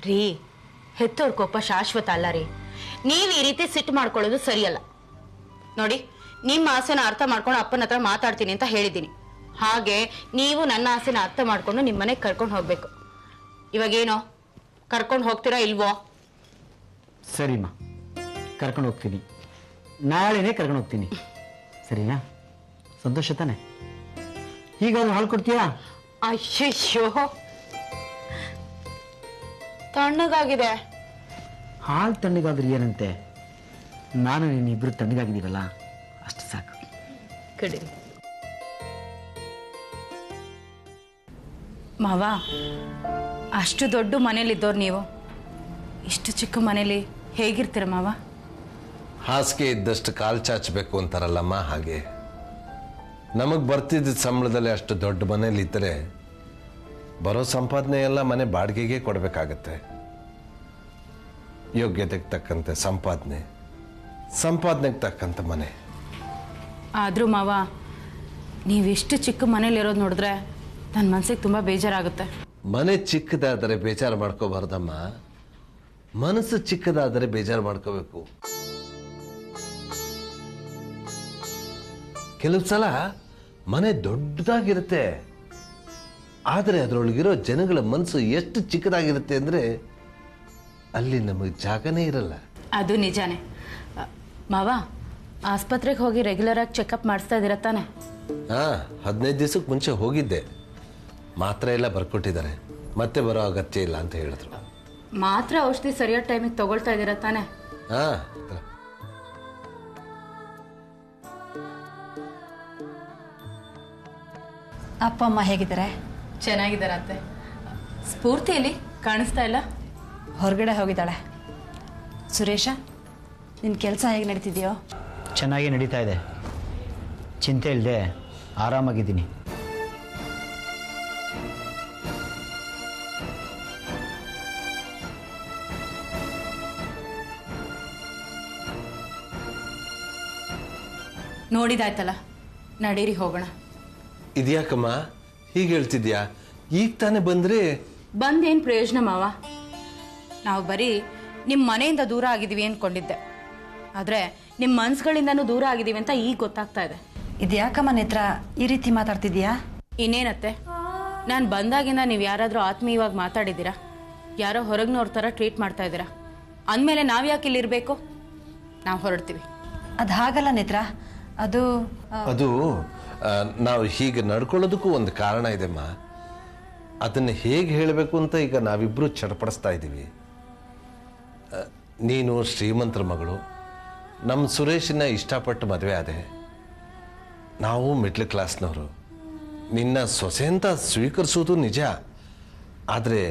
ರೀ, ಹೆತ್ತೋರ್ ಕೋಪ ಶಾಶ್ವತ ಅಲ್ಲ ರೀ. ನೀವು ಈ ರೀತಿ ಸಿಟ್ಟು ಮಾಡ್ಕೊಳ್ಳೋದು ಸರಿಯಲ್ಲ. ನೋಡಿ, ನಿಮ್ಮ ಆಸೆನ ಅರ್ಥ ಮಾಡ್ಕೊಂಡು ಅಪ್ಪನ ಹತ್ರ ಮಾತಾಡ್ತೀನಿ ಅಂತ ಹೇಳಿದ್ದೀನಿ. ಹಾಗೆ ನೀವು ನನ್ನ ಆಸೆನ ಅರ್ಥ ಮಾಡ್ಕೊಂಡು ನಿಮ್ಮ ಮನೆಗೆ ಕರ್ಕೊಂಡು ಹೋಗ್ಬೇಕು. ಇವಾಗೇನೋ ಕರ್ಕೊಂಡು ಹೋಗ್ತೀರಾ ಇಲ್ವೋ? ಸರಿಮ್ಮ, ಕರ್ಕೊಂಡು ಹೋಗ್ತೀನಿ. ನಾಳೆನೇ ಕರ್ಕೊಂಡು ಹೋಗ್ತೀನಿ. ಸರಿನಾ? ಸಂತೋಷ ತಾನೆ? ಹೀಗಾದ್ರೂ ಹಾಲು ಕೊಡ್ತೀಯಾ? ಅಯ್ಯಯ್ಯೋ, ತಣ್ಣಗಾಗಿದೆ. ಹಾಲು ತಣ್ಣಗಾದ್ರೆ ಏನಂತೆ? ನಾನು ನೀನಿಬ್ರು ತಣ್ಣಗಾಗಿದ್ದೀರಲ್ಲ, ಅಷ್ಟು ಸಾಕು. ಕಡಿ ಮಾವ, ಅಷ್ಟು ದೊಡ್ಡ ಮನೇಲಿದ್ದವ್ರು ನೀವು, ಇಷ್ಟು ಚಿಕ್ಕ ಮನೇಲಿ ಹೇಗಿರ್ತೀರ ಮಾವ? ಹಾಸಿಗೆ ಇದ್ದಷ್ಟು ಕಾಲು ಚಾಚಬೇಕು ಅಂತಾರಲ್ಲಮ್ಮ, ಹಾಗೆ ನಮಗೆ ಬರ್ತಿದ್ದ ಸಂಬಳದಲ್ಲಿ ಅಷ್ಟು ದೊಡ್ಡ ಮನೇಲಿ ಇದ್ದರೆ ಬರೋ ಸಂಪಾದನೆ ಎಲ್ಲ ಮನೆ ಬಾಡಿಗೆಗೆ ಕೊಡಬೇಕಾಗತ್ತೆ. ಯೋಗ್ಯತೆಗೆ ತಕ್ಕಂತೆ ಸಂಪಾದನೆ, ಸಂಪಾದನೆಗೆ ತಕ್ಕಂತೆ ಮನೆ. ಆದರೂ ಮಾವ, ನೀವಿಷ್ಟು ಚಿಕ್ಕ ಮನೇಲಿರೋದು ನೋಡಿದ್ರೆ ನನ್ನ ಮನಸ್ಸಿಗೆ ತುಂಬ ಬೇಜಾರಾಗುತ್ತೆ. ಮನೆ ಚಿಕ್ಕದಾದರೆ ಬೇಜಾರು ಮಾಡ್ಕೋಬಾರ್ದಮ್ಮ, ಮನಸ್ಸು ಚಿಕ್ಕದಾದರೆ ಬೇಜಾರು ಮಾಡ್ಕೋಬೇಕು. ಕೆಲವು ಸಲ ಮನೆ ದೊಡ್ಡದಾಗಿರುತ್ತೆ, ಆದರೆ ಅದರೊಳಗಿರೋ ಜನಗಳ ಮನಸ್ಸು ಎಷ್ಟು ಚಿಕ್ಕದಾಗಿರುತ್ತೆ ಅಂದರೆ ಅಲ್ಲಿ ನಮಗೆ ಜಾಗನೇ ಇರಲ್ಲ. ಅದು ನಿಜಾನೇ ಮಾವ. ಆಸ್ಪತ್ರೆಗೆ ಹೋಗಿ ರೆಗ್ಯುಲರ್ ಆಗಿ ಚೆಕಪ್ ಮಾಡಿಸ್ತಾ ಇದ್ದೀರ ತಾನೆ? 15 ದಿವಸಕ್ಕೆ ಮುಂಚೆ ಹೋಗಿದ್ದೆ. ಮಾತ್ರೆ ಎಲ್ಲ ಬರ್ಕೊಟ್ಟಿದ್ದಾರೆ, ಮತ್ತೆ ಬರೋ ಅಗತ್ಯ ಇಲ್ಲ ಅಂತ ಹೇಳಿದ್ರು. ಮಾತ್ರ ಔಷಧಿ ಸರಿಯಾದ ಟೈಮಿಗೆ ತಗೊಳ್ತಾ ಇದ್ದೀರ ತಾನೆ? ಅಪ್ಪ ಅಮ್ಮ ಹೇಗಿದ್ದಾರೆ? ಚೆನ್ನಾಗಿದ್ದಾರೆ ಅತ್ತೆ. ಸ್ಫೂರ್ತಿಯಲ್ಲಿ ಕಾಣಿಸ್ತಾ ಇಲ್ಲ? ಹೊರಗಡೆ ಹೋಗಿದ್ದಾಳೆ. ಸುರೇಶ, ನಿನ್ನ ಕೆಲಸ ಹೇಗೆ ನಡೀತಿದೆಯೋ? ಚೆನ್ನಾಗಿ ನಡೀತಾ ಇದೆ. ಚಿಂತೆ ಇಲ್ಲದೆ ಆರಾಮಾಗಿದ್ದೀನಿ. ನೋಡಿದಾಯ್ತಲ್ಲ, ನಡೀರಿ ಹೋಗೋಣ. ಇದ್ಯಾಕಮ್ಮ ಹೀಗೆ ಹೇಳ್ತಿದ್ಯಾ? ಈಗ ತಾನೇ ಬಂದ್ರೆ? ಬಂದೇನು ಪ್ರಯೋಜನ ಮಾವ? ನಾವು ಬರೀ ನಿಮ್ಮ ಮನೆಯಿಂದ ದೂರ ಆಗಿದ್ದೀವಿ ಅಂದ್ಕೊಂಡಿದ್ದೆ, ಆದರೆ ನಿಮ್ಮ ಮನ್ಸುಗಳಿಂದನೂ ದೂರ ಆಗಿದ್ದೀವಿ ಅಂತ ಈಗ ಗೊತ್ತಾಗ್ತಾ ಇದೆ. ಇದ್ಯಾಕಮ್ಮ ನೇತ್ರ ಈ ರೀತಿ ಮಾತಾಡ್ತಿದ್ಯಾ? ಇನ್ನೇನತ್ತೆ, ನಾನು ಬಂದಾಗಿಂದ ನೀವು ಯಾರಾದರೂ ಆತ್ಮೀಯವಾಗಿ ಮಾತಾಡಿದ್ದೀರಾ? ಯಾರೋ ಹೊರಗಿನವ್ರ ಥರ ಟ್ರೀಟ್ ಮಾಡ್ತಾ ಇದ್ದೀರಾ. ಅಂದಮೇಲೆ ನಾವು ಯಾಕೆ ಇಲ್ಲಿರಬೇಕು? ನಾವು ಹೊರಡ್ತೀವಿ. ಅದು ಹಾಗಲ್ಲ ನೇತ್ರ, ಅದು ನಾವು ಹೀಗೆ ನಡ್ಕೊಳ್ಳೋದಕ್ಕೂ ಒಂದು ಕಾರಣ ಇದೆಮ್ಮ. ಅದನ್ನು ಹೇಗೆ ಹೇಳಬೇಕು ಅಂತ ಈಗ ನಾವಿಬ್ಬರು ಚಡಪಡಿಸ್ತಾ ಇದ್ದೀವಿ. ನೀನು ಶ್ರೀಮಂತರ ಮಗಳು, ನಮ್ಮ ಸುರೇಶನ ಇಷ್ಟಪಟ್ಟು ಮದುವೆ ಆದೆ. ನಾವು ಮಿಡ್ಲ್ ಕ್ಲಾಸ್ನವರು. ನಿನ್ನ ಸೊಸೆ ಅಂತ ಸ್ವೀಕರಿಸೋದು ನಿಜ, ಆದರೆ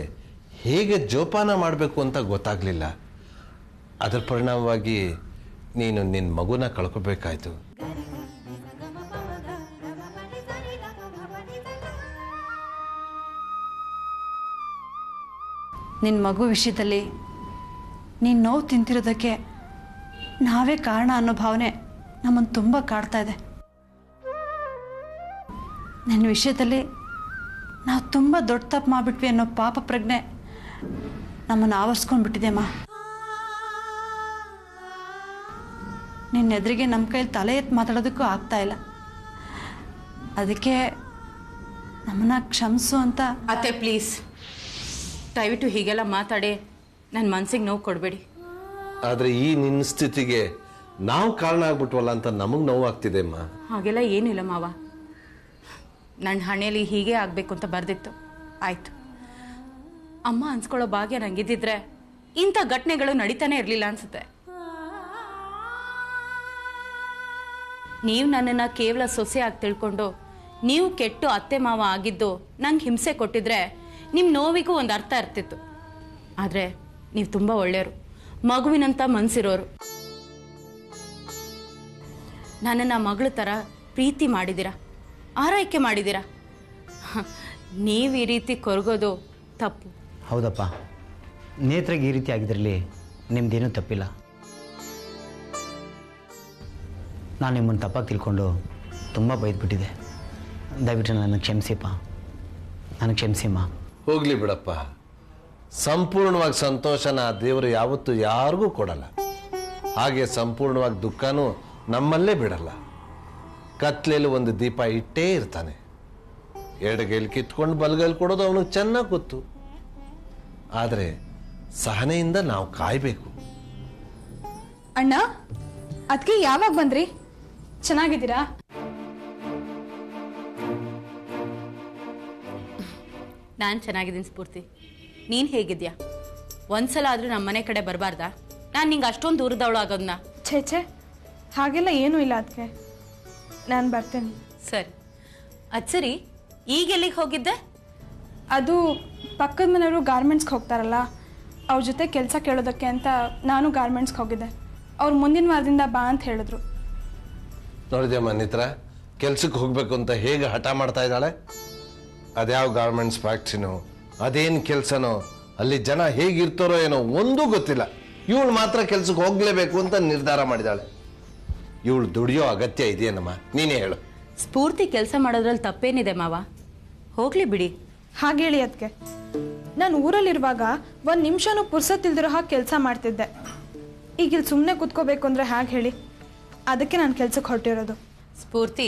ಹೇಗೆ ಜೋಪಾನ ಮಾಡಬೇಕು ಅಂತ ಗೊತ್ತಾಗಲಿಲ್ಲ. ಅದರ ಪರಿಣಾಮವಾಗಿ ನೀನು ನಿನ್ನ ಮಗುನ ಕಳ್ಕೋಬೇಕಾಯ್ತು. ನಿನ್ನ ಮಗು ವಿಷಯದಲ್ಲಿ ನೀನು ನೋವು ತಿಂತಿರೋದಕ್ಕೆ ನಾವೇ ಕಾರಣ ಅನ್ನೋ ಭಾವನೆ ನಮ್ಮನ್ನು ತುಂಬ ಕಾಡ್ತಾ ಇದೆ. ನನ್ನ ವಿಷಯದಲ್ಲಿ ನಾವು ತುಂಬ ದೊಡ್ಡ ತಪ್ಪು ಮಾಡಿಬಿಟ್ವಿ ಅನ್ನೋ ಪಾಪ ಪ್ರಜ್ಞೆ ನಮ್ಮನ್ನು ಆವರಿಸ್ಕೊಂಡ್ಬಿಟ್ಟಿದೆಮ್ಮ. ನಿನ್ನ ಎದುರಿಗೆ ನಮ್ಮ ಕೈಯಲ್ಲಿ ತಲೆ ಎತ್ತಿ ಮಾತಾಡೋದಕ್ಕೂ ಆಗ್ತಾ ಇಲ್ಲ. ಅದಕ್ಕೆ ನಮ್ಮನ್ನು ಕ್ಷಮಿಸು ಅಂತ. ಅತ್ತೆ ಪ್ಲೀಸ್, ದಯವಿಟ್ಟು ಹೀಗೆಲ್ಲ ಮಾತಾಡಿ ನನ್ನ ಮನಸ್ಸಿಗೆ ನೋವು ಕೊಡಬೇಡಿ. ಆದರೆ ಈ ನಿನ್ನ ಸ್ಥಿತಿಗೆ ನಾವು ಕಾರಣ ಆಗ್ಬಿಟ್ವಲ್ಲ ಅಂತ ನಮಗೆ ನೋವಾಗ್ತಿದೆ ಅಮ್ಮ. ಹಾಗೆಲ್ಲ ಏನಿಲ್ಲ ಮಾವ, ನನ್ನ ಹಣೆಯಲ್ಲಿ ಹೀಗೆ ಆಗಬೇಕು ಅಂತ ಬರೆದಿತ್ತು, ಆಯಿತು. ಅಮ್ಮ ಅನ್ಸ್ಕೊಳ್ಳೋ ಭಾಗ್ಯ ನಂಗಿದ್ದಿದ್ರೆ ಇಂಥ ಘಟನೆಗಳು ನಡೀತಾನೆ ಇರಲಿಲ್ಲ ಅನ್ಸುತ್ತೆ. ನೀವು ನನ್ನನ್ನು ಕೇವಲ ಸೊಸೆ ಆಗಿ ತಿಳ್ಕೊಂಡು ನೀವು ಕೆಟ್ಟು ಅತ್ತೆ ಮಾವ ಆಗಿದ್ದು ನಂಗೆ ಹಿಂಸೆ ಕೊಟ್ಟಿದ್ರೆ ನಿಮ್ಮ ನೋವಿಗೂ ಒಂದು ಅರ್ಥ ಇರ್ತಿತ್ತು. ಆದರೆ ನೀವು ತುಂಬ ಒಳ್ಳೆಯವರು, ಮಗುವಿನಂಥ ಮನಸ್ಸಿರೋರು. ನನ್ನನ್ನು ಮಗಳ ಥರ ಪ್ರೀತಿ ಮಾಡಿದ್ದೀರಾ, ಆರೈಕೆ ಮಾಡಿದ್ದೀರಾ. ನೀವು ಈ ರೀತಿ ಕೊರಗೋದು ತಪ್ಪು. ಹೌದಪ್ಪ, ನೇತ್ರಿಗೆ ಈ ರೀತಿ ಆಗಿದ್ರಲ್ಲಿ ನಿಮ್ದೇನೂ ತಪ್ಪಿಲ್ಲ. ನಾನು ನಿಮ್ಮನ್ನು ತಪ್ಪಾಗಿ ತಿಳ್ಕೊಂಡು ತುಂಬ ಬೈದ್ಬಿಟ್ಟಿದೆ. ದಯವಿಟ್ಟು ನನಗೆ ಕ್ಷಮಿಸಿಪ್ಪ, ನನಗೆ ಕ್ಷಮಿಸಿಮ್ಮ. ಹೋಗ್ಲಿ ಬಿಡಪ್ಪ, ಸಂಪೂರ್ಣವಾಗಿ ಸಂತೋಷನ ಆ ದೇವರು ಯಾವತ್ತೂ ಯಾರಿಗೂ ಕೊಡಲ್ಲ. ಹಾಗೆ ಸಂಪೂರ್ಣವಾಗಿ ದುಃಖನೂ ನಮ್ಮಲ್ಲೇ ಬಿಡಲ್ಲ. ಕತ್ಲೆಯಲ್ಲಿ ಒಂದು ದೀಪ ಇಟ್ಟೇ ಇರ್ತಾನೆ. ಎಡಗೈಲಿ ಕಿತ್ಕೊಂಡು ಬಲಗೈಲಿ ಕೊಡೋದು ಅವನಿಗೆ ಚೆನ್ನಾಗಿ ಗೊತ್ತು. ಆದರೆ ಸಹನೆಯಿಂದ ನಾವು ಕಾಯಬೇಕು. ಅಣ್ಣ, ಅದಕ್ಕೆ ಯಾವಾಗ ಬಂದ್ರಿ? ಚೆನ್ನಾಗಿದ್ದೀರಾ? ನಾನು ಚೆನ್ನಾಗಿದ್ದೀನಿ ಸ್ಫೂರ್ತಿ. ನೀನು ಹೇಗಿದ್ಯಾ? ಒಂದ್ಸಲ ಆದರೂ ನಮ್ಮ ಮನೆ ಕಡೆ ಬರಬಾರ್ದಾ? ನಾನು ನಿಂಗೆ ಅಷ್ಟೊಂದು ದೂರದವಳು ಆಗೋದನ್ನ. ಛೇ, ಹಾಗೆಲ್ಲ ಏನೂ ಇಲ್ಲ. ಅದಕ್ಕೆ ನಾನು ಬರ್ತೇನೆ. ಸರಿ. ಅದು ಸರಿ, ಈಗ ಎಲ್ಲಿಗೆ ಹೋಗಿದ್ದೆ? ಅದು ಪಕ್ಕದ ಮನೆಯವರು ಗಾರ್ಮೆಂಟ್ಸ್ಗೆ ಹೋಗ್ತಾರಲ್ಲ, ಅವ್ರ ಜೊತೆ ಕೆಲಸ ಕೇಳೋದಕ್ಕೆ ಅಂತ ನಾನು ಗಾರ್ಮೆಂಟ್ಸ್ಗೆ ಹೋಗಿದ್ದೆ. ಅವ್ರು ಮುಂದಿನ ವಾರದಿಂದ ಬಾ ಅಂತ ಹೇಳಿದ್ರು. ನೋಡಿದ್ಯಮ್ಮ ನೇತ್ರ, ಕೆಲ್ಸಕ್ಕೆ ಹೋಗ್ಬೇಕು ಅಂತ ಹೇಗೆ ಹಠ ಮಾಡ್ತಾ ಇದ್ದಾಳೆ. ಅದ್ಯಾವ ಗಾರ್ಮೆಂಟ್ಸ್ ಫ್ಯಾಕ್ಟ್ರಿನೋ, ಅದೇನು ಕೆಲಸನೋ, ಅಲ್ಲಿ ಜನ ಹೇಗಿರ್ತಾರೋ ಏನೋ ಒಂದೂ ಗೊತ್ತಿಲ್ಲ. ಇವಳು ಮಾತ್ರ ಕೆಲ್ಸಕ್ಕೆ ಹೋಗ್ಲೇಬೇಕು ಅಂತ ನಿರ್ಧಾರ ಮಾಡಿದಾಳೆ. ಇವಳು ದುಡಿಯೋ ಅಗತ್ಯ ಇದೆಯೇನಮ್ಮ? ನೀನೇ ಹೇಳು. ಸ್ಫೂರ್ತಿ ಕೆಲಸ ಮಾಡೋದ್ರಲ್ಲಿ ತಪ್ಪೇನಿದೆ ಮಾವ? ಹೋಗ್ಲಿ ಬಿಡಿ. ಹಾಗೆ ಹೇಳಿ. ಅದಕ್ಕೆ ನಾನು ಊರಲ್ಲಿರುವಾಗ ಒಂದು ನಿಮಿಷನೂ ಪುರ್ಸತ್ತಿಲ್ದಿರೋ ಹಾಗೆ ಕೆಲಸ ಮಾಡ್ತಿದ್ದೆ. ಈಗ ಇಲ್ಲಿ ಸುಮ್ಮನೆ ಕೂತ್ಕೋಬೇಕು ಅಂದರೆ ಹೇಗೆ ಹೇಳಿ? ಅದಕ್ಕೆ ನಾನು ಕೆಲ್ಸಕ್ಕೆ ಹೊರಟಿರೋದು. ಸ್ಫೂರ್ತಿ,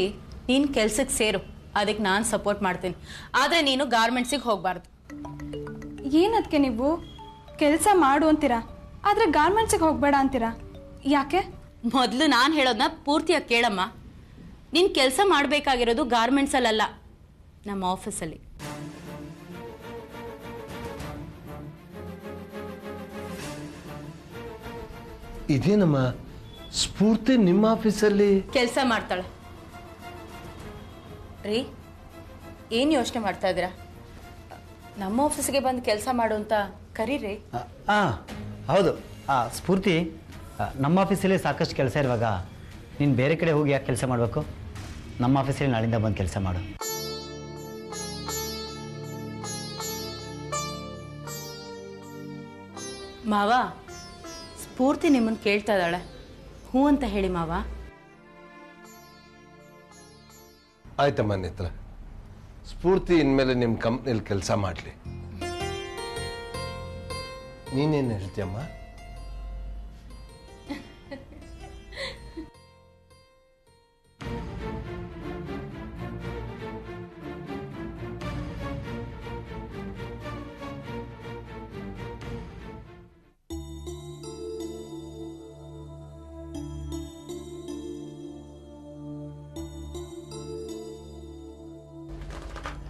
ನೀನು ಕೆಲ್ಸಕ್ಕೆ ಸೇರು, ಅದಕ್ಕೆ ನಾನು ಸಪೋರ್ಟ್ ಮಾಡ್ತೀನಿ. ಆದರೆ ನೀನು ಗಾರ್ಮೆಂಟ್ಸಿಗೆ ಹೋಗಬಾರ್ದು. ಏನದಕ್ಕೆ ನೀವು ಕೆಲಸ ಮಾಡು ಅಂತೀರಾ, ಆದರೆ ಗಾರ್ಮೆಂಟ್ಸಿಗೆ ಹೋಗಬೇಡ ಅಂತೀರಾ? ಯಾಕೆ? ಮೊದಲು ನಾನು ಹೇಳೋದನ್ನ ಪೂರ್ತಿಯಾಗಿ ಕೇಳಮ್ಮ. ನೀನು ಕೆಲಸ ಮಾಡಬೇಕಾಗಿರೋದು ಗಾರ್ಮೆಂಟ್ಸಲ್ಲ, ನಮ್ಮ ಆಫೀಸಲ್ಲಿ. ಇದೇನಮ್ಮ, ಸ್ಫೂರ್ತಿ ನಿಮ್ಮ ಆಫೀಸಲ್ಲಿ ಕೆಲಸ ಮಾಡ್ತಾಳೆ? ರೀ, ಏನು ಯೋಚನೆ ಮಾಡ್ತಾ ಇದ್ದೀರಾ? ನಮ್ಮ ಆಫೀಸ್ಗೆ ಬಂದು ಕೆಲಸ ಮಾಡು ಅಂತ ಕರೀರಿ. ಹೌದು. ಸ್ಫೂರ್ತಿ, ನಮ್ಮ ಆಫೀಸಲ್ಲಿ ಸಾಕಷ್ಟು ಕೆಲಸ ಇರುವಾಗ ನೀನು ಬೇರೆ ಕಡೆ ಹೋಗಿ ಯಾಕೆ ಕೆಲಸ ಮಾಡಬೇಕು? ನಮ್ಮ ಆಫೀಸಲ್ಲಿ ನಾಳಿಂದ ಬಂದು ಕೆಲಸ ಮಾಡು. ಮಾವ, ಸ್ಫೂರ್ತಿ ನಿಮ್ಮನ್ನು ಕೇಳ್ತಾ ಇದ್ದಾಳೆ, ಹ್ಞೂ ಅಂತ ಹೇಳಿ ಮಾವ. ಆಯ್ತಮ್ಮ ನೇತ್ರ, ಸ್ಫೂರ್ತಿ ಇನ್ಮೇಲೆ ನಿಮ್ಮ ಕಂಪ್ನಿಲಿ ಕೆಲಸ ಮಾಡಲಿ. ನೀನೇನು ಹೇಳ್ತೀಯಮ್ಮ?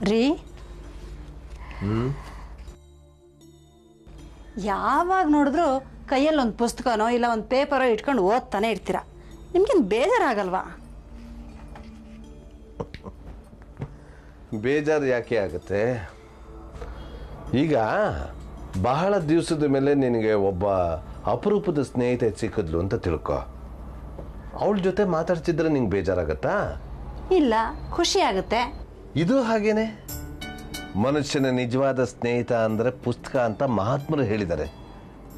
ರೀ, ಯಾವಾಗ ನೋಡಿದ್ರು ಕೈಯಲ್ಲಿ ಒಂದು ಪುಸ್ತಕನೋ ಇಲ್ಲ ಒಂದು ಪೇಪರೋ ಇಟ್ಕೊಂಡು ಓದ್ತಾನೆ ಇರ್ತೀರ. ನಿಮ್ಗೇನು ಬೇಜಾರಾಗಲ್ವಾ? ಬೇಜಾರು ಯಾಕೆ ಆಗುತ್ತೆ? ಈಗ ಬಹಳ ದಿವಸದ ಮೇಲೆ ನಿನಗೆ ಒಬ್ಬ ಅಪರೂಪದ ಸ್ನೇಹಿತೆ ಸಿಕ್ಕಿದ್ಲು ಅಂತ ತಿಳ್ಕೊ. ಅವಳ ಜೊತೆ ಮಾತಾಡ್ತಿದ್ರೆ ನಿಂಗೆ ಬೇಜಾರಾಗತ್ತಾ? ಇಲ್ಲ, ಖುಷಿ ಆಗುತ್ತೆ. ಇದು ಹಾಗೇನೆ. ಮನುಷ್ಯನ ನಿಜವಾದ ಸ್ನೇಹಿತ ಅಂದರೆ ಪುಸ್ತಕ ಅಂತ ಮಹಾತ್ಮರು ಹೇಳಿದ್ದಾರೆ.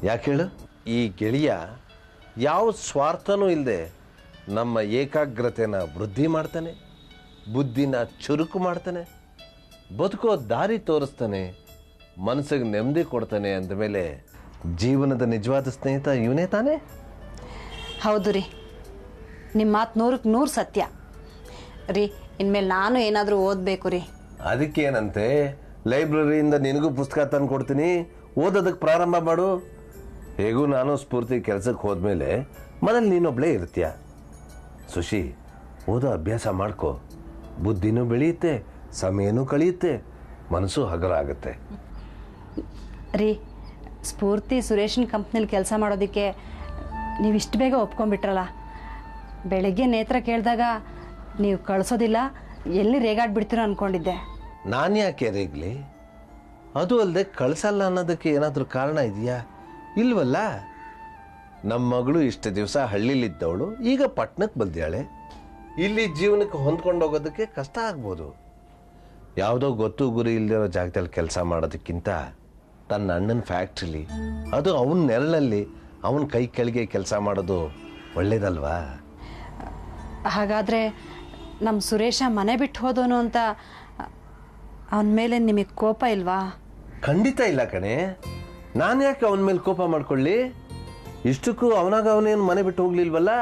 ಯಾಕೆ ಹೇಳು? ಈ ಗೆಳೆಯ ಯಾವ ಸ್ವಾರ್ಥನೂ ಇಲ್ಲದೆ ನಮ್ಮ ಏಕಾಗ್ರತೆನ ವೃದ್ಧಿ ಮಾಡ್ತಾನೆ, ಬುದ್ಧಿನ ಚುರುಕು ಮಾಡ್ತಾನೆ, ಬದುಕೋ ದಾರಿ ತೋರಿಸ್ತಾನೆ, ಮನಸ್ಸಿಗೆ ನೆಮ್ಮದಿ ಕೊಡ್ತಾನೆ. ಅಂದಮೇಲೆ ಜೀವನದ ನಿಜವಾದ ಸ್ನೇಹಿತ ಇವನೇ ತಾನೇ? ಹೌದು ರೀ, ನಿಮ್ಮ ಮಾತು 100ಕ್ಕೆ 100 ಸತ್ಯ ರೀ. ಇನ್ಮೇಲೆ ನಾನು ಏನಾದರೂ ಓದಬೇಕು ರೀ. ಅದಕ್ಕೇನಂತೆ, ಲೈಬ್ರರಿಯಿಂದ ನಿನಗೂ ಪುಸ್ತಕ ತಂದು ಕೊಡ್ತೀನಿ, ಓದೋದಕ್ಕೆ ಪ್ರಾರಂಭ ಮಾಡು. ಹೇಗೂ ನಾನು ಸ್ಫೂರ್ತಿ ಕೆಲಸಕ್ಕೆ ಹೋದ್ಮೇಲೆ ಮೊದಲು ನೀನೊಬ್ಳೇ ಇರ್ತೀಯ. ಸುಶಿ, ಓದೋ ಅಭ್ಯಾಸ ಮಾಡ್ಕೋ. ಬುದ್ಧಿನೂ ಬೆಳೆಯುತ್ತೆ, ಸಮಯನೂ ಕಳೆಯುತ್ತೆ, ಮನಸ್ಸು ಹಗರ ಆಗುತ್ತೆ. ರೀ, ಸ್ಫೂರ್ತಿ ಸುರೇಶನ್ ಕಂಪ್ನಿಲಿ ಕೆಲಸ ಮಾಡೋದಕ್ಕೆ ನೀವು ಇಷ್ಟು ಬೇಗ ಒಪ್ಕೊಂಡ್ಬಿಟ್ರಲ್ಲ. ಬೆಳಗ್ಗೆ ನೇತ್ರ ಕೇಳಿದಾಗ ನೀವು ಕಳಿಸೋದಿಲ್ಲ, ಎಲ್ಲಿ ರೇಗಾಡ್ಬಿಡ್ತೀರೋ ಅಂದ್ಕೊಂಡಿದ್ದೆ. ನಾನು ಯಾಕೆ ರೇಗ್ಲಿ? ಅದು ಅಲ್ಲದೆ ಕಳಿಸಲ್ಲ ಅನ್ನೋದಕ್ಕೆ ಏನಾದರೂ ಕಾರಣ ಇದೆಯಾ? ಇಲ್ವಲ್ಲ. ನಮ್ಮ ಮಗಳು ಇಷ್ಟು ದಿವಸ ಹಳ್ಳಿಲಿದ್ದವಳು ಈಗ ಪಟ್ಟಣಕ್ಕೆ ಬಂದಿಯಾಳೆ. ಇಲ್ಲಿ ಜೀವನಕ್ಕೆ ಹೊಂದ್ಕೊಂಡು ಹೋಗೋದಕ್ಕೆ ಕಷ್ಟ ಆಗ್ಬೋದು. ಯಾವುದೋ ಗೊತ್ತು ಗುರಿ ಇಲ್ಲದಿರೋ ಜಾಗದಲ್ಲಿ ಕೆಲಸ ಮಾಡೋದಕ್ಕಿಂತ ತನ್ನ ಅಣ್ಣನ ಫ್ಯಾಕ್ಟ್ರಿಲಿ, ಅದು ಅವನ ನೆರಳಲ್ಲಿ ಅವನ ಕೈ ಕೆಳಗೆ ಕೆಲಸ ಮಾಡೋದು ಒಳ್ಳೇದಲ್ವಾ? ಹಾಗಾದರೆ ನಮ್ಮ ಸುರೇಶ ಮನೆ ಬಿಟ್ಟು ಹೋದೋನು ಅಂತ ಅವನ ಮೇಲೆ ನಿಮಗೆ ಕೋಪ ಇಲ್ವಾ? ಖಂಡಿತ ಇಲ್ಲ ಕಣೆ. ನಾನು ಯಾಕೆ ಅವನ ಮೇಲೆ ಕೋಪ ಮಾಡ್ಕೊಳ್ಳಿ? ಇಷ್ಟಕ್ಕೂ ಅವನಾಗ ಅವನೇನು ಮನೆ ಬಿಟ್ಟು ಹೋಗ್ಲಿಲ್ವಲ್ಲ.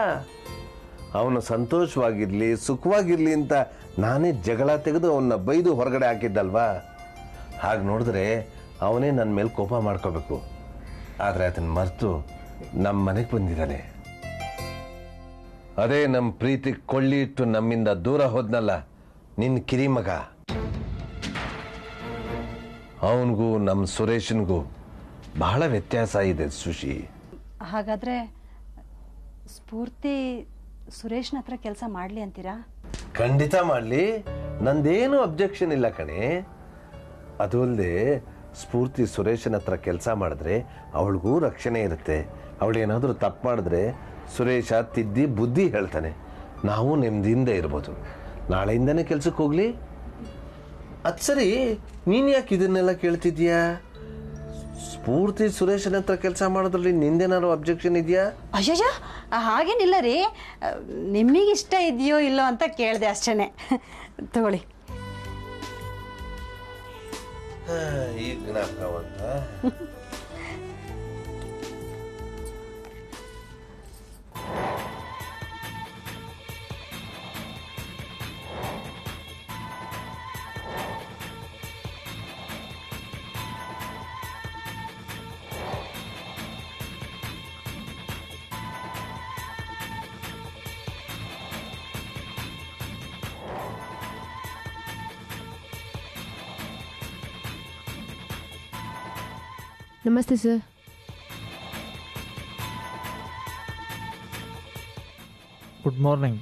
ಅವನು ಸಂತೋಷವಾಗಿರ್ಲಿ, ಸುಖವಾಗಿರ್ಲಿ ಅಂತ ನಾನೇ ಜಗಳ ತೆಗೆದು ಅವನ್ನ ಬೈದು ಹೊರಗಡೆ ಹಾಕಿದ್ದಲ್ವಾ. ಹಾಗೆ ನೋಡಿದ್ರೆ ಅವನೇ ನನ್ನ ಮೇಲೆ ಕೋಪ ಮಾಡ್ಕೋಬೇಕು. ಆದರೆ ಅದನ್ನು ಮರೆತು ನಮ್ಮ ಮನೆಗೆ ಬಂದಿದ್ದಾನೆ. ಅದೇ ನಮ್ಮ ಪ್ರೀತಿ ಕೊಳ್ಳಿ ಇಟ್ಟು ನಮ್ಮಿಂದ ದೂರ ಹೋದ್ನಲ್ಲ ನಿನ್ನ ಕಿರಿಮಗ. ಅವನಿಗೂ ನಮ್ಮ ಸುರೇಶನ್ಗೂ ಬಹಳ ವ್ಯತ್ಯಾಸ ಇದೆ ಸುಶಿ. ಹಾಗಾದರೆ ಸ್ಫೂರ್ತಿ ಸುರೇಶ್ನ ಹತ್ರ ಕೆಲಸ ಮಾಡಲಿ ಅಂತೀರಾ? ಖಂಡಿತ ಮಾಡಲಿ, ನಂದೇನು ಅಬ್ಜೆಕ್ಷನ್ ಇಲ್ಲ ಕಣೆ. ಅದು ಅಲ್ಲದೆ ಸ್ಫೂರ್ತಿ ಸುರೇಶನ ಹತ್ರ ಕೆಲಸ ಮಾಡಿದ್ರೆ ಅವಳಿಗೂ ರಕ್ಷಣೆ ಇರುತ್ತೆ. ಅವಳೇನಾದರೂ ತಪ್ಪು ಮಾಡಿದ್ರೆ ಸುರೇಶ ತಿದ್ದಿ ಬುದ್ಧಿ ಹೇಳ್ತಾನೆ. ನಾವು ನೆಮ್ಮದಿಯಿಂದ ಇರ್ಬೋದು. ನಾಳೆಯಿಂದನೇ ಕೆಲ್ಸಕ್ಕೆ ಹೋಗ್ಲಿ. ಅದು ಸರಿ, ನೀನು ಯಾಕೆ ಇದನ್ನೆಲ್ಲ ಕೇಳ್ತಿದ್ಯಾ? ಸ್ಫೂರ್ತಿ ಸುರೇಶನ ಹತ್ರ ಕೆಲಸ ಮಾಡೋದ್ರಲ್ಲಿ ನಿಂದೇನಾದ್ರು ಅಬ್ಜೆಕ್ಷನ್ ಇದೆಯಾ? ಅಯ್ಯಯ್ಯ, ಹಾಗೇನಿಲ್ಲ ರೀ. ನಿಮಗಿಷ್ಟ ಇದೆಯೋ ಇಲ್ಲೋ ಅಂತ ಕೇಳಿದೆ ಅಷ್ಟೇ. ತಗೊಳ್ಳಿ. ಈಗ ಜ್ಞಾಪಕವಂತ. ನಮಸ್ತೆ sir. Good morning.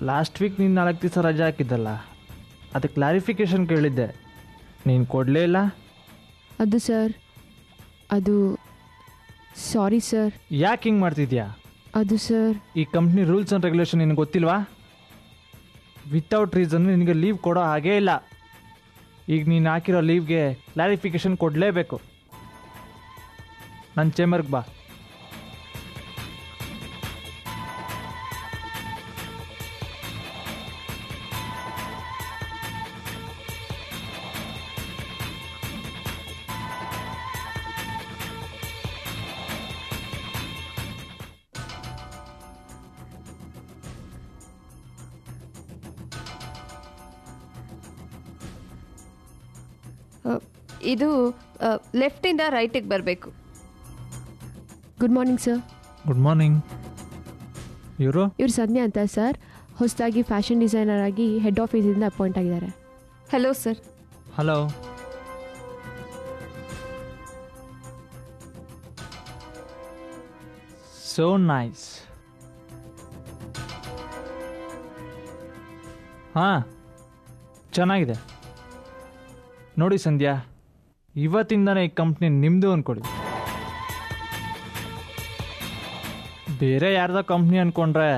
Last week ನೀನು 4 ದಿವಸ ರಜೆ ಹಾಕಿದ್ದಲ್ಲ, ಅದಕ್ಕೆ ಕ್ಲಾರಿಫಿಕೇಷನ್ ಕೇಳಿದ್ದೆ, ನೀನು ಕೊಡಲೇ ಇಲ್ಲ. ಅದು ಸರ್, ಅದು ಸಾರಿ ಸರ್. ಯಾಕೆ ಹಿಂಗೆ ಮಾಡ್ತಿದ್ಯಾ? ಅದು ಸರ್, ಈ ಕಂಪ್ನಿ ರೂಲ್ಸ್ ಆ್ಯಂಡ್ ರೆಗ್ಯುಲೇಷನ್ ನಿನಗೆ ಗೊತ್ತಿಲ್ವಾ? ವಿತೌಟ್ ರೀಸನ್ ನಿನಗೆ ಲೀವ್ ಕೊಡೋ ಹಾಗೇ ಇಲ್ಲ. ಈಗ ನೀನು ಹಾಕಿರೋ ಲೀವ್ಗೆ ಕ್ಲಾರಿಫಿಕೇಷನ್ ಕೊಡಲೇಬೇಕು. ನನ್ನ ಚೇಂಬರ್ಗೆ ಬಾ. ಇದು ಲೆಫ್ಟಿಂದ ರೈಟಿಗೆ ಬರಬೇಕು. Good morning sir. Good morning. ಇವರು ಸಂಧ್ಯಾ ಅಂತ ಸರ್, ಹೊಸದಾಗಿ ಫ್ಯಾಷನ್ ಡಿಸೈನರ್ ಆಗಿ ಹೆಡ್ ಆಫೀಸಿಂದ ಅಪಾಯಿಂಟ್ ಆಗಿದ್ದಾರೆ. Hello sir. Hello. So nice. ಹಾಂ, ಚೆನ್ನಾಗಿದೆ. ನೋಡಿ ಸಂಧ್ಯಾ, ಇವತ್ತಿಂದನೇ ಈ ಕಂಪ್ನಿ ನಿಮ್ಮದು ಅಂದ್ಕೊಳ್ಳಿ. ಬೇರೆ ಯಾರ್ದೋ ಕಂಪ್ನಿ ಅಂದ್ಕೊಂಡ್ರೆ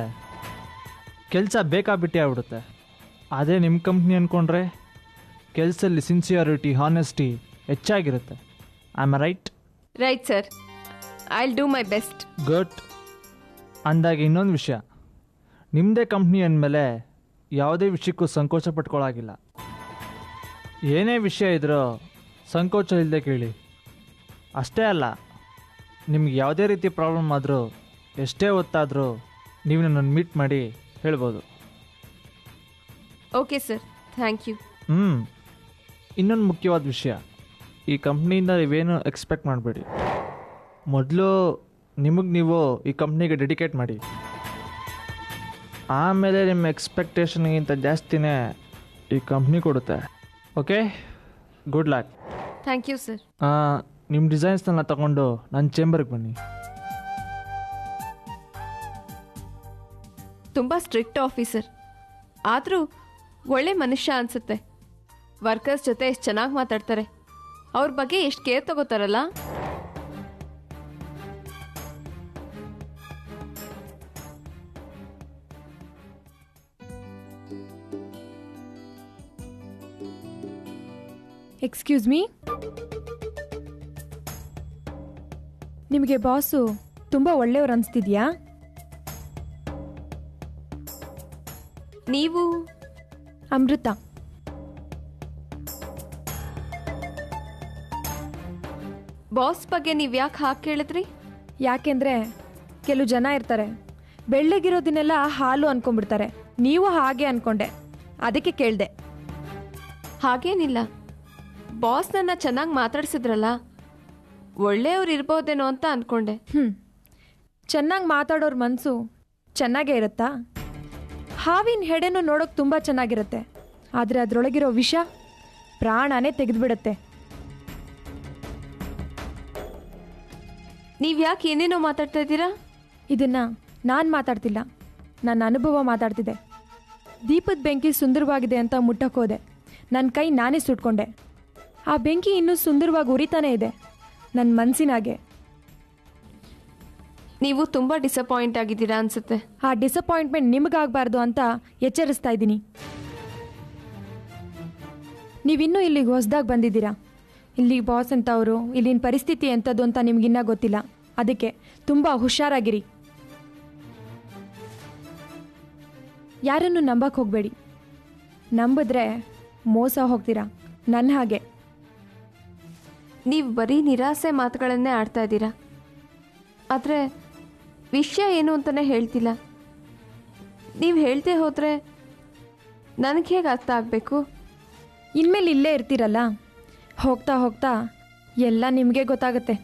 ಕೆಲಸ ಬೇಕಾಬಿಟ್ಟೆ ಆಗ್ಬಿಡುತ್ತೆ. ಅದೇ ನಿಮ್ಮ ಕಂಪ್ನಿ ಅಂದ್ಕೊಂಡ್ರೆ ಕೆಲಸದಲ್ಲಿ ಸಿನ್ಸಿಯಾರಿಟಿ, ಹಾನೆಸ್ಟಿ ಹೆಚ್ಚಾಗಿರುತ್ತೆ. I am right? Right sir, I will do my best. Good. ಅಂದಾಗ ಇನ್ನೊಂದು ವಿಷಯ, ನಿಮ್ಮದೇ ಕಂಪ್ನಿ ಅಂದಮೇಲೆ ಯಾವುದೇ ವಿಷಯಕ್ಕೂ ಸಂಕೋಚ ಪಟ್ಕೊಳ್ಳಾಗಿಲ್ಲ. ಏನೇ ವಿಷಯ ಇದ್ರೂ ಸಂಕೋಚ ಇಲ್ಲದೆ ಕೇಳಿ. ಅಷ್ಟೇ ಅಲ್ಲ, ನಿಮ್ಗೆ ಯಾವುದೇ ರೀತಿ ಪ್ರಾಬ್ಲಮ್ ಆದರೂ ಎಷ್ಟೇ ಹೊತ್ತಾದರೂ ನೀವು ನನ್ನನ್ನು ಮೀಟ್ ಮಾಡಿ ಹೇಳ್ಬೋದು. Okay sir, thank you. ಇನ್ನೊಂದು ಮುಖ್ಯವಾದ ವಿಷಯ, ಈ ಕಂಪ್ನಿಯಿಂದ ನೀವೇನು ಎಕ್ಸ್ಪೆಕ್ಟ್ ಮಾಡಬೇಡಿ. ಮೊದಲು ನಿಮಗೆ ನೀವು ಈ ಕಂಪ್ನಿಗೆ ಡೆಡಿಕೇಟ್ ಮಾಡಿ, ಆಮೇಲೆ ನಿಮ್ಮ ಎಕ್ಸ್ಪೆಕ್ಟೇಷನ್ಗಿಂತ ಜಾಸ್ತಿನೇ ಈ ಕಂಪ್ನಿ ಕೊಡುತ್ತೆ. Okay, good luck. Thank you sir. ನಿಮ್ಮ ಡಿಸೈನ್ಸ್ನೆಲ್ಲ ತಗೊಂಡು ನನ್ನ ಚೇಂಬರ್ಗೆ ಬನ್ನಿ. ತುಂಬ ಸ್ಟ್ರಿಕ್ಟ್ ಆಫೀಸರ್, ಆದರೂ ಒಳ್ಳೆ ಮನುಷ್ಯ ಅನಿಸುತ್ತೆ. ವರ್ಕರ್ಸ್ ಜೊತೆ ಎಷ್ಟು ಚೆನ್ನಾಗಿ ಮಾತಾಡ್ತಾರೆ, ಅವ್ರ ಬಗ್ಗೆ ಎಷ್ಟು ಕೇರ್ ತಗೋತಾರಲ್ಲ. ಎಕ್ಸ್ಕ್ಯೂಸ್ ಮೀ, ನಿಮಗೆ ಬಾಸು ತುಂಬ ಒಳ್ಳೆಯವ್ರು ಅನಿಸ್ತಿದ್ಯಾ? ನೀವು? ಅಮೃತ. ಬಾಸ್ ಬಗ್ಗೆ ನೀವು ಯಾಕೆ ಹಾಗೆ ಕೇಳಿದ್ರಿ? ಯಾಕೆಂದರೆ ಕೆಲವು ಜನ ಇರ್ತಾರೆ, ಬೆಳ್ಳಗಿರೋದನ್ನೆಲ್ಲ ಹಾಲು ಅನ್ಕೊಂಡ್ಬಿಡ್ತಾರೆ. ನೀವು ಹಾಗೆ ಅನ್ಕೊಂಡೆ, ಅದಕ್ಕೆ ಕೇಳಿದೆ. ಹಾಗೇನಿಲ್ಲ, ಬಾಸ್ ನನ್ನ ಚೆನ್ನಾಗಿ ಮಾತಾಡ್ಸಿದ್ರಲ್ಲ, ಒಳ್ಳೆಯವ್ರು ಇರ್ಬೋದೇನೋ ಅಂತ ಅಂದ್ಕೊಂಡೆ. ಚೆನ್ನಾಗಿ ಮಾತಾಡೋರ ಮನಸ್ಸು ಚೆನ್ನಾಗೇ ಇರುತ್ತಾ? ಹಾವಿನ ಹೆಡೆನೂ ನೋಡೋಕೆ ತುಂಬ ಚೆನ್ನಾಗಿರುತ್ತೆ, ಆದರೆ ಅದರೊಳಗಿರೋ ವಿಷ ಪ್ರಾಣನೇ ತೆಗೆದುಬಿಡುತ್ತೆ. ನೀವು ಯಾಕೆ ಏನೇನೋ ಮಾತಾಡ್ತಾ ಇದ್ದೀರಾ? ಇದನ್ನು ನಾನು ಮಾತಾಡ್ತಿಲ್ಲ, ನನ್ನ ಅನುಭವ ಮಾತಾಡ್ತಿದೆ. ದೀಪದ ಬೆಂಕಿ ಸುಂದರವಾಗಿದೆ ಅಂತ ಮುಟ್ಟಕ್ಕೆ ಹೋದೆ, ನನ್ನ ಕೈ ನಾನೇ ಸುಟ್ಕೊಂಡೆ. ಆ ಬೆಂಕಿ ಇನ್ನೂ ಸುಂದರವಾಗಿ ಉರಿತಾನೇ ಇದೆ ನನ್ನ ಮನಸ್ಸಿನಾಗೆ. ನೀವು ತುಂಬ ಡಿಸಪಾಯಿಂಟ್ ಆಗಿದ್ದೀರಾ ಅನ್ಸುತ್ತೆ. ಆ ಡಿಸಪಾಯಿಂಟ್ಮೆಂಟ್ ನಿಮಗಾಗಬಾರ್ದು ಅಂತ ಎಚ್ಚರಿಸ್ತಾ ಇದ್ದೀನಿ. ನೀವಿನ್ನೂ ಇಲ್ಲಿಗೆ ಹೊಸದಾಗಿ ಬಂದಿದ್ದೀರಾ. ಇಲ್ಲಿ ಬಾಸ್ ಅಂತವರು, ಇಲ್ಲಿನ ಪರಿಸ್ಥಿತಿ ಎಂಥದ್ದು ಅಂತ ನಿಮಗಿನ್ನ ಗೊತ್ತಿಲ್ಲ. ಅದಕ್ಕೆ ತುಂಬ ಹುಷಾರಾಗಿರಿ. ಯಾರನ್ನು ನಂಬಕ್ಕೆ ಹೋಗಬೇಡಿ. ನಂಬಿದ್ರೆ ಮೋಸ ಹೋಗ್ತೀರಾ, ನನ್ನ ಹಾಗೆ. ನೀವು ಬರೀ ನಿರಾಸೆ ಮಾತುಗಳನ್ನೇ ಆಡ್ತಾ ಇದ್ದೀರಾ, ಆದರೆ ವಿಷಯ ಏನು ಅಂತಲೇ ಹೇಳ್ತಿಲ್ಲ. ನೀವು ಹೇಳ್ತೇ ಹೋದರೆ ನನಗೆ ಹೇಗೆ ಅರ್ಥ ಆಗಬೇಕು? ಇನ್ಮೇಲೆ ಇಲ್ಲೇ ಇರ್ತೀರಲ್ಲ, ಹೋಗ್ತಾ ಹೋಗ್ತಾ ಎಲ್ಲ ನಿಮಗೆ ಗೊತ್ತಾಗುತ್ತೆ.